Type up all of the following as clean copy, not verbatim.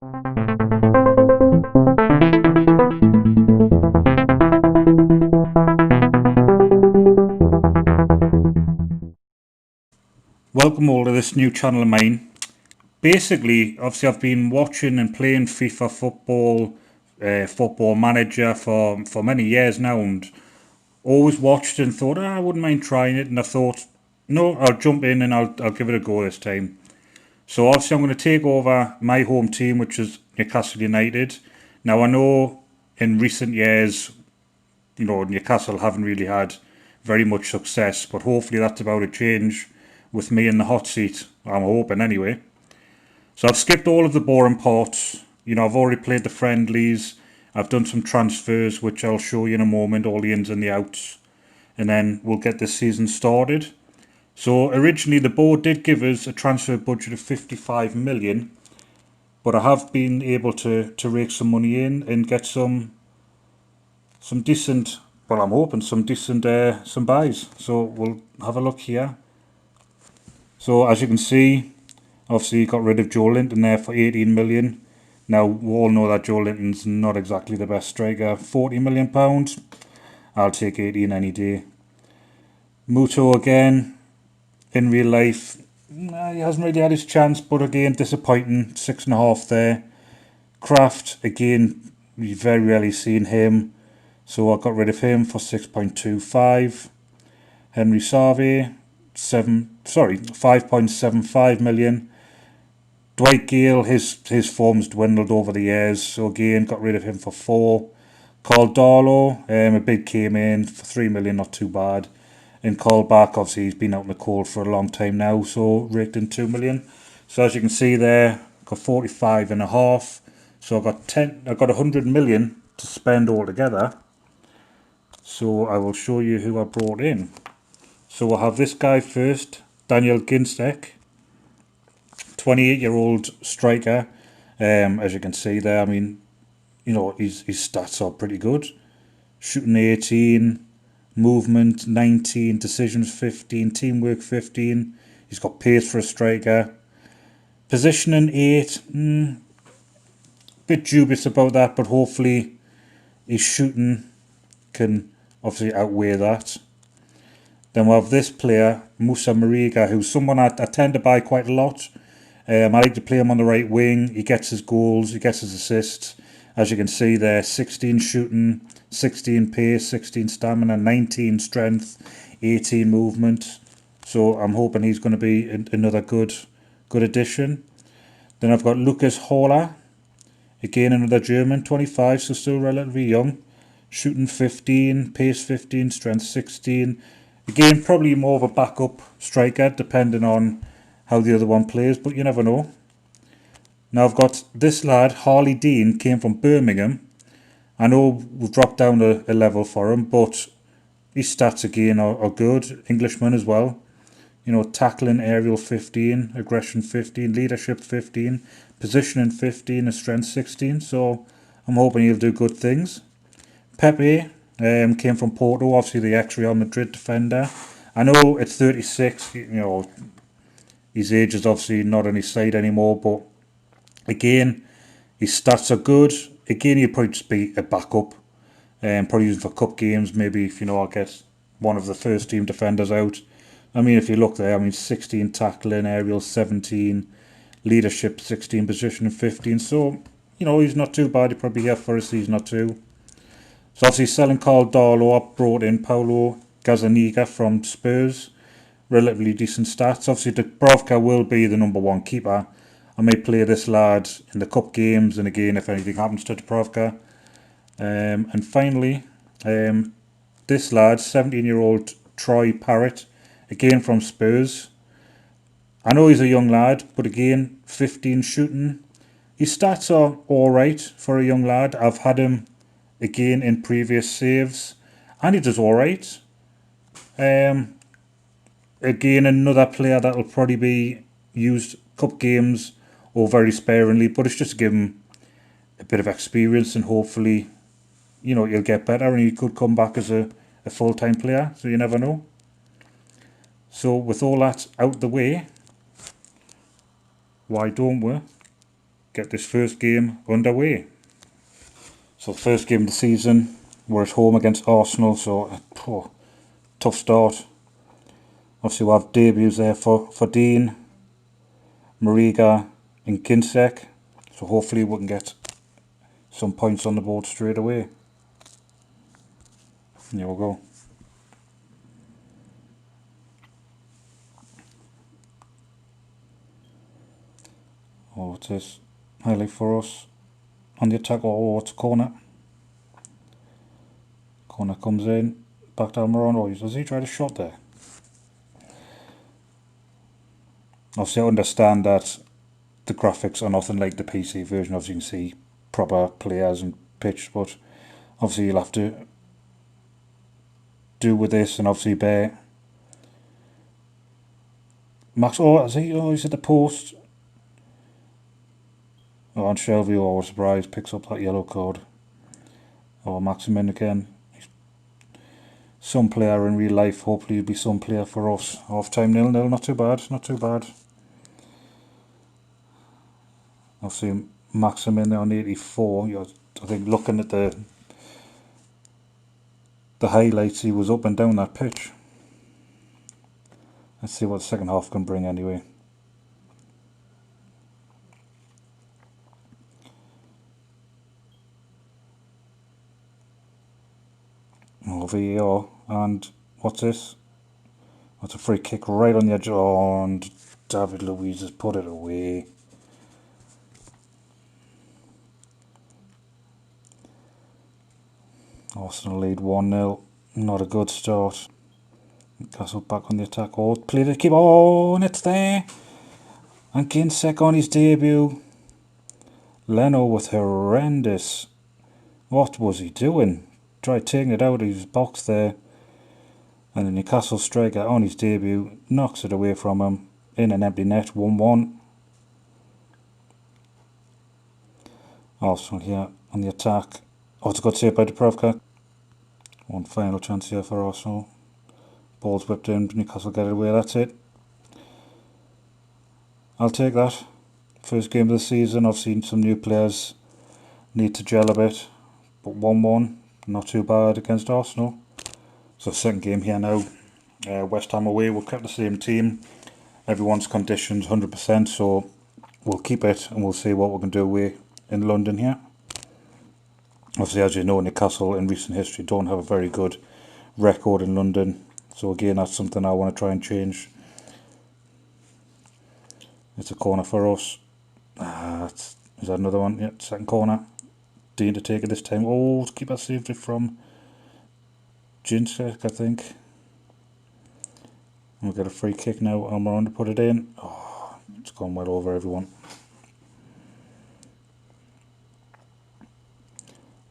Welcome all to this new channel of mine. Basically, obviously I've been watching and playing FIFA football, football manager for many years now, and always watched and thought, I wouldn't mind trying it, and I thought, no, I'll jump in and I'll give it a go this time. So obviously I'm going to take over my home team, which is Newcastle United. Now I know in recent years, Newcastle haven't really had very much success, but hopefully that's about to change with me in the hot seat. I'm hoping anyway. So I've skipped all of the boring parts. I've already played the friendlies. I've done some transfers, which I'll show you in a moment, all the ins and the outs. And then we'll get this season started. So originally the board did give us a transfer budget of 55 million. But I have been able to rake some money in and get some decent, well I'm hoping some decent some buys. So we'll have a look here. So as you can see, obviously got rid of Joelinton there for 18 million. Now we all know that Joelinton's not exactly the best striker. 40 million pounds. I'll take 18 any day. Muto again, in real life, he hasn't really had his chance, but again disappointing. 6.5 there. Kraft again, we very rarely seen him, so I got rid of him for 6.25. Henry Sarve, 5.75 million. Dwight Gale, his form's dwindled over the years, so again got rid of him for 4. Carl Darlow, a bid came in for 3 million, not too bad. And Carl Back, obviously he's been out in the cold for a long time now, so raked in 2 million. So as you can see there, got 45.5. So I got 100 million to spend altogether. So I will show you who I brought in. So we'll have this guy first, Daniel Ginczek, 28-year-old striker. As you can see there, I mean, his stats are pretty good. Shooting 18, movement 19, decisions 15, teamwork 15. He's got pace for a striker. Positioning 8. Bit dubious about that, but hopefully his shooting can obviously outweigh that. Then we'll have this player, Musa Marika, who's someone I tend to buy quite a lot. I like to play him on the right wing. He gets his goals, he gets his assists. As you can see there, 16 shooting, 16 pace, 16 stamina, 19 strength, 18 movement. So I'm hoping he's going to be another good addition. Then I've got Lucas Horler, again another German, 25, so still relatively young. Shooting 15, pace 15, strength 16. Again, probably more of a backup striker, depending on how the other one plays, but you never know. Now I've got this lad, Harley Dean, came from Birmingham. I know we've dropped down a level for him, but his stats again are good. Englishman as well. Tackling, aerial 15, aggression 15, leadership 15, positioning 15, and strength 16. So I'm hoping he'll do good things. Pepe came from Porto, obviously the ex-Real Madrid defender. I know it's 36, his age is obviously not on his side anymore, but again, his stats are good. Again, he'll probably just be a backup, probably used for cup games, maybe if I get one of the first team defenders out. I mean, if you look there, 16 tackling, aerial 17, leadership 16, positioning 15. So, he's not too bad. He'll probably be here for a season or two. So obviously selling Carl Darlow, I brought in Paulo Gazzaniga from Spurs. Relatively decent stats. Obviously Dubravka will be the number 1 keeper. I may play this lad in the cup games, and again if anything happens to Dubravka. And finally, this lad, 17-year-old Troy Parrott, again from Spurs. I know he's a young lad, but again, 15 shooting. His stats are alright for a young lad. I've had him again in previous saves, and he does alright. Again, another player that will probably be used cup games or very sparingly, but it's just to give him a bit of experience, and hopefully, he'll get better and he could come back as a full-time player, so you never know. So with all that out the way, why don't we get this first game underway. So the first game of the season, we're at home against Arsenal, so tough start. Obviously we'll have debuts there for Dean, Marika and Keene, so hopefully we can get some points on the board straight away. There we go. Oh, what's this? Highlight for us. On the attack, it's a corner. Corner comes in. Back down Morano. Does he try to shot there? Obviously I understand that the graphics are nothing like the PC version. Obviously you can see proper players and pitch, but obviously you'll have to do with this and obviously bear. Max, he's at the post. Oh, and Shelby, I was surprised, picks up that yellow card. Oh, Maximin again. He's some player in real life, hopefully he'll be some player for us. Half time 0-0, not too bad, not too bad. Obviously Maximin there on 84. I think looking at the highlights, he was up and down that pitch. Let's see what the second half can bring anyway. Oh, VAR, and what's this? That's a free kick right on the edge. Oh, and David Luiz has put it away. Arsenal lead 1-0. Not a good start. Newcastle back on the attack. Oh, play the keep. Oh, and it's there. And Keene on his debut. Leno with horrendous. What was he doing? Tried taking it out of his box there. And the Newcastle striker on his debut knocks it away from him in an empty net. 1-1. Arsenal here on the attack. Oh, it's a good save by Dubravka. One final chance here for Arsenal. Ball's whipped in, Newcastle get it away, that's it. I'll take that. First game of the season, I've seen some new players need to gel a bit. But 1-1, not too bad against Arsenal. So second game here now. West Ham away, we've kept the same team. Everyone's conditioned 100%, so we'll keep it and we'll see what we can do away in London here. Obviously, as you know, Newcastle in recent history don't have a very good record in London. So again, that's something I want to try and change. It's a corner for us. Is that another one? Yeah, second corner. Dean to take it this time. Oh, keeper saved it from Jinsek, I think. We'll get a free kick now. Almiron to put it in. Oh, it's gone well over everyone.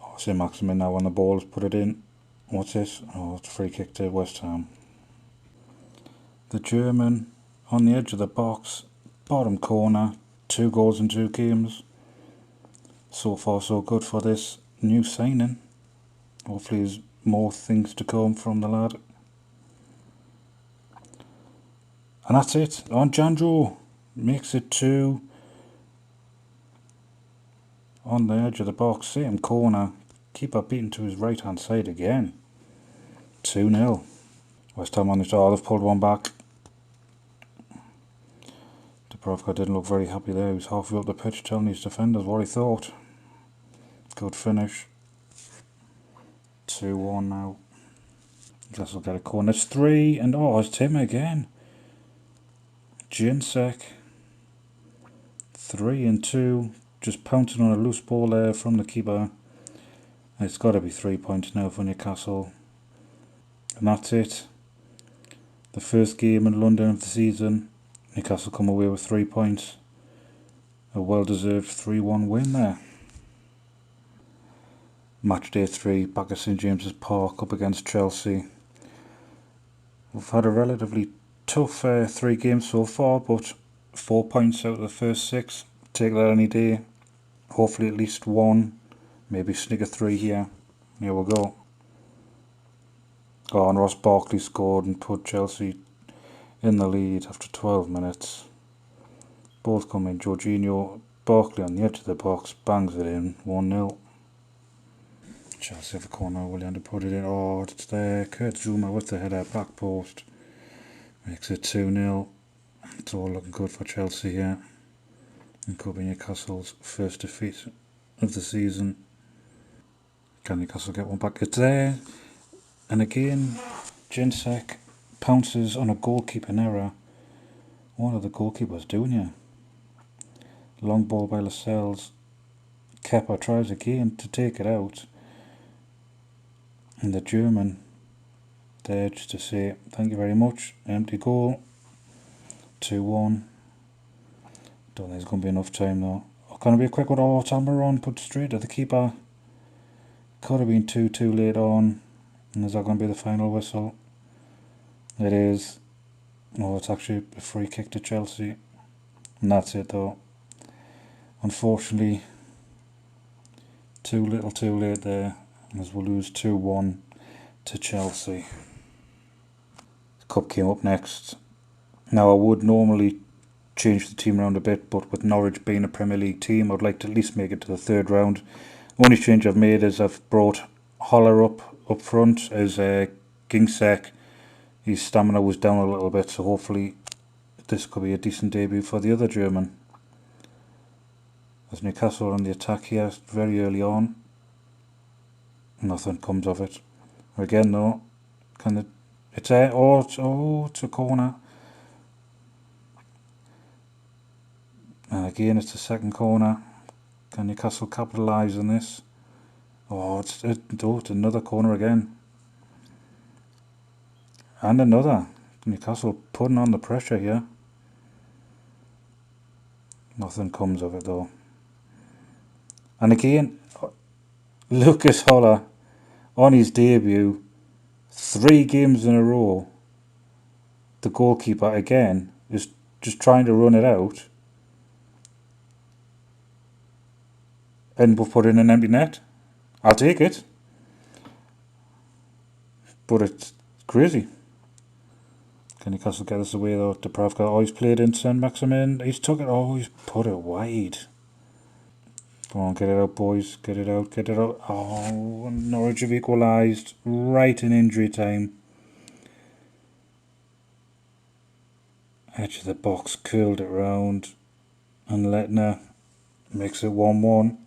Oh, see Maximin now on the ball. Let's put it in. What's this? Oh, it's a free kick to West Ham. The German on the edge of the box. Bottom corner. 2 goals in 2 games. So far so good for this new signing. Hopefully there's more things to come from the lad. And that's it. On Janjo makes it 2. On the edge of the box. Same corner. Keeper beaten to his right hand side again. 2-0. West Ham on the start. They've pulled one back. Dubravka didn't look very happy there. He was halfway up the pitch telling his defenders what he thought. Good finish. 2-1 now. Guess we'll get a corner. It's 3 and it's Tim again. Jinsek. 3 and 2. Just pouncing on a loose ball there from the keeper. It's got to be 3 points now for Newcastle. And that's it. The first game in London of the season. Newcastle come away with 3 points. A well-deserved 3-1 win there. Match day 3, back at St James's Park up against Chelsea. We've had a relatively tough 3 games so far, but 4 points out of the first 6. Take that any day. Hopefully at least 1, maybe sneak a 3 here. Here we go. Oh, and Ross Barkley scored and put Chelsea in the lead after 12 minutes. Both come in. Jorginho Barkley on the edge of the box, bangs it in, 1-0. Chelsea have a corner, William to put it in. Oh, it's there. Kurt Zuma with the header, back post. Makes it 2-0. It's all looking good for Chelsea here. And could be Newcastle's first defeat of the season. Can Newcastle get one back? It's there. And again, Jinsek pounces on a goalkeeping error. What are the goalkeepers doing here? Long ball by Lascelles. Kepa tries again to take it out. And the German there just to say thank you very much. Empty goal. 2-1. Don't think there's going to be enough time though. Going to be a quick one. Oh, it's Almiron put straight at the keeper. Could have been 2-2 late on. And is that going to be the final whistle? It is. Oh, it's actually a free kick to Chelsea. And that's it though. Unfortunately, too little too late there, as we'll lose 2-1 to Chelsea. The cup came up next. Now I would normally change the team around a bit, but with Norwich being a Premier League team, I'd like to at least make it to the third round. Only change I've made is I've brought Holler up front as Gingsek. His stamina was down a little bit, so hopefully this could be a decent debut for the other German. As Newcastle on the attack here very early on. Nothing comes of it. Again though, it's there. Oh, it's a corner. And again, it's the second corner. Can Newcastle capitalise on this? Oh, it's another corner again. And another. Newcastle putting on the pressure here. Nothing comes of it though. And again, Lucas Holler on his debut, 3 games in a row, the goalkeeper again is just trying to run it out. And we'll put in an empty net. I'll take it. But it's crazy. Can Newcastle get this away though? Dubravka, oh, he's played in Saint-Maximin. He's took it, oh, he's put it wide. Come on, get it out, boys. Get it out, get it out. Oh, Norwich have equalised right in injury time. Edge of the box, curled it round. And Letner makes it 1-1.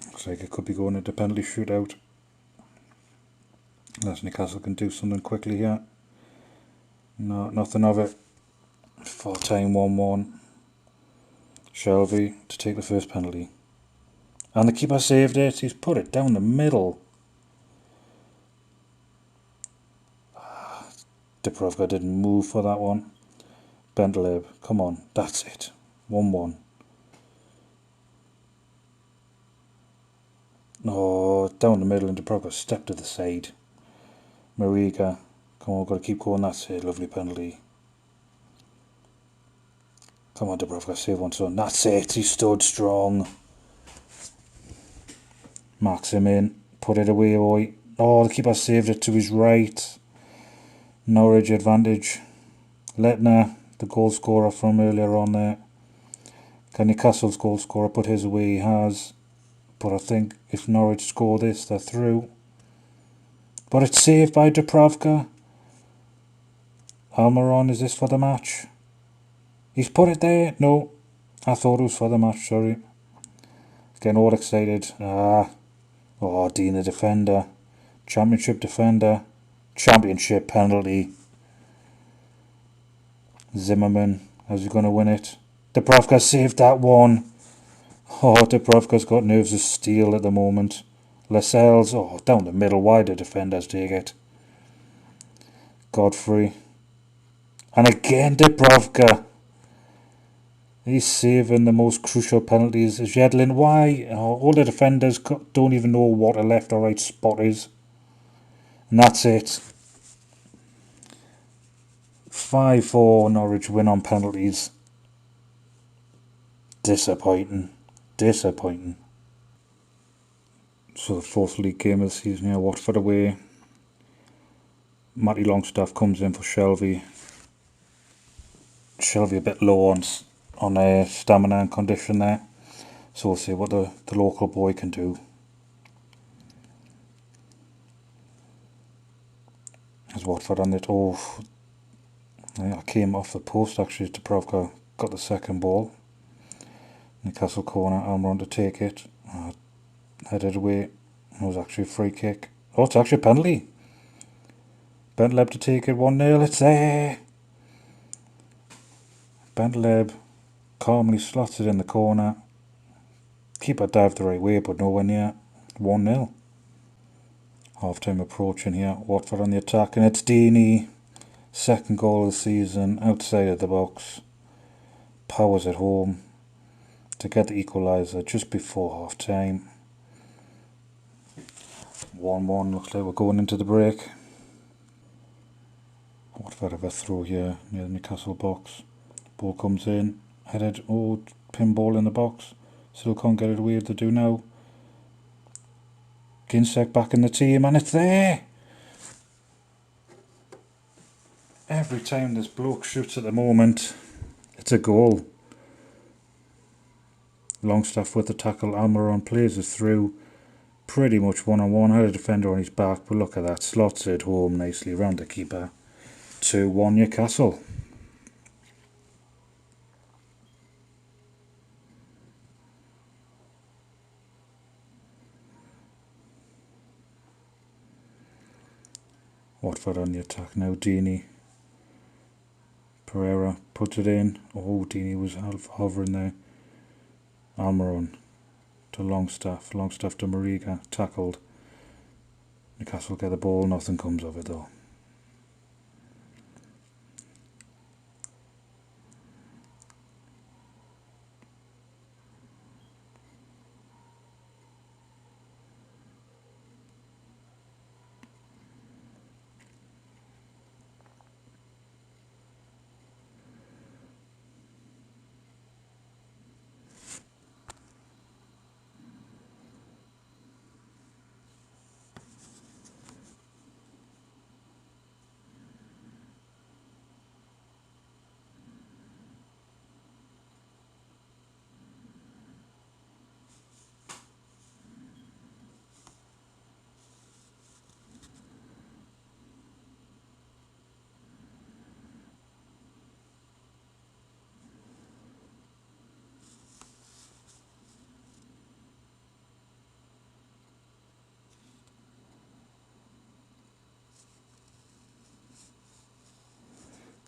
Looks like it could be going into penalty shootout. Unless Newcastle can do something quickly here. No, nothing of it. Full time 1-1. Shelby to take the first penalty. And the keeper saved it. He's put it down the middle. Dubravka didn't move for that one. Bentaleb, come on, that's it. 1-1. Oh, down the middle and Dubravka stepped to the side. Marika, come on, got to keep going, that's it, lovely penalty. Come on, Dubravka, save one son, that's it, he stood strong. Marks him in, put it away, boy. Oh, the keeper saved it to his right. Norwich advantage. Letner, the goal scorer from earlier on there. Can Newcastle's goal scorer put his away? He has. But I think if Norwich score this, they're through. But it's saved by Dubravka. Almiron, is this for the match? He's put it there. No, I thought it was for the match, sorry. Getting all excited. Oh, Dean the defender. Championship defender. Championship penalty. Zimmerman, how's he going to win it? Dubravka saved that one. Oh, Dubravka's got nerves of steel at the moment. Lascelles, oh, down the middle. Why do defenders take it? Godfrey. And again, Dubravka. He's saving the most crucial penalties. Zedlin, why? Oh, all the defenders don't even know what a left or right spot is. And that's it. 5-4 Norwich win on penalties. Disappointing. Disappointing. So the 4th league game of the season here, Watford away. Matty Longstaff comes in for Shelby. Shelby a bit low on stamina and condition there. So we'll see what the local boy can do. As Watford on it. Oh, I came off the post actually. Dubravka got the second ball. Newcastle corner, Almiron to take it. Headed away. It was actually a free kick. Oh, it's actually a penalty. Bentleb to take it 1-0. It's there. Bentleb calmly slots it in the corner. Keeper dived the right way, but nowhere near. 1-0. Half time approaching here. Watford on the attack, and it's Dean. Second goal of the season, outside of the box. Powers at home to get the equaliser just before half time. 1-1, looks like we're going into the break. Watford have a throw here near the Newcastle box. Ball comes in, headed, pinball in the box. Still can't get it away, they do now. Ginczek back in the team, and it's there! Every time this bloke shoots at the moment, it's a goal. Longstaff with the tackle, Almiron plays it through. Pretty much one-on-one, had a defender on his back, but look at that, slots it home nicely round the keeper. 2-1 Newcastle. Watford on the attack now, Deeney. Pereira puts it in. Oh, Deeney was hovering there. Almiron to Longstaff. Longstaff to Marika. Tackled. Newcastle get the ball. Nothing comes of it though.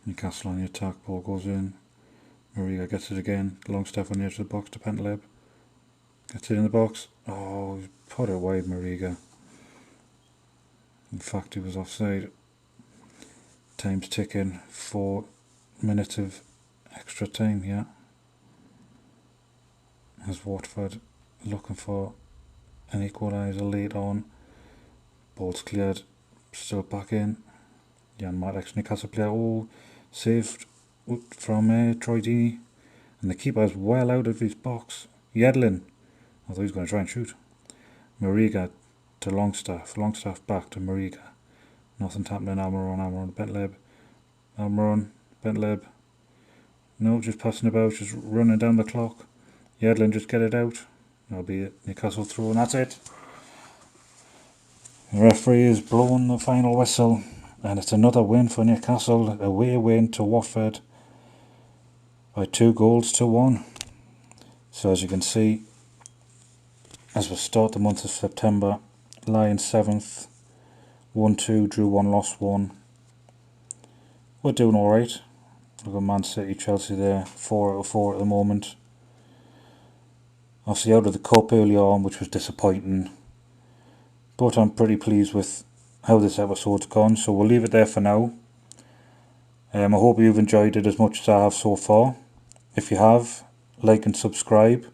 Newcastle on the attack, ball goes in. Marika gets it again. Longstaff on the edge of the box to Bentleb. Gets it in the box. Oh, he's put it wide, Marika. In fact, he was offside. Time's ticking. 4 minutes of extra time here. As Watford looking for an equaliser late on. Ball's cleared. Still back in. Jan Marek, Newcastle player. Saved from Troy Deeney. And the keeper's well out of his box. Yedlin. I thought he was going to try and shoot. Marika to Longstaff. Longstaff back to Marika. Nothing happening. Almiron, Bentleb. Almiron, Bentleb. No, just passing about, just running down the clock. Yedlin, just get it out. That'll be it. Newcastle throw, and that's it. The referee is blowing the final whistle. And it's another win for Newcastle, away win to Watford by 2-1. So as you can see, as we start the month of September, Lions 7th, 1-2, drew 1, lost 1. We're doing alright. We've got Man City, Chelsea there, 4 out of 4 at the moment. Obviously out of the cup early on, which was disappointing. But I'm pretty pleased with how this episode's gone, so we'll leave it there for now. I hope you've enjoyed it as much as I have so far. If you have, like and subscribe,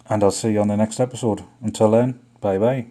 and I'll see you on the next episode. Until then, bye bye.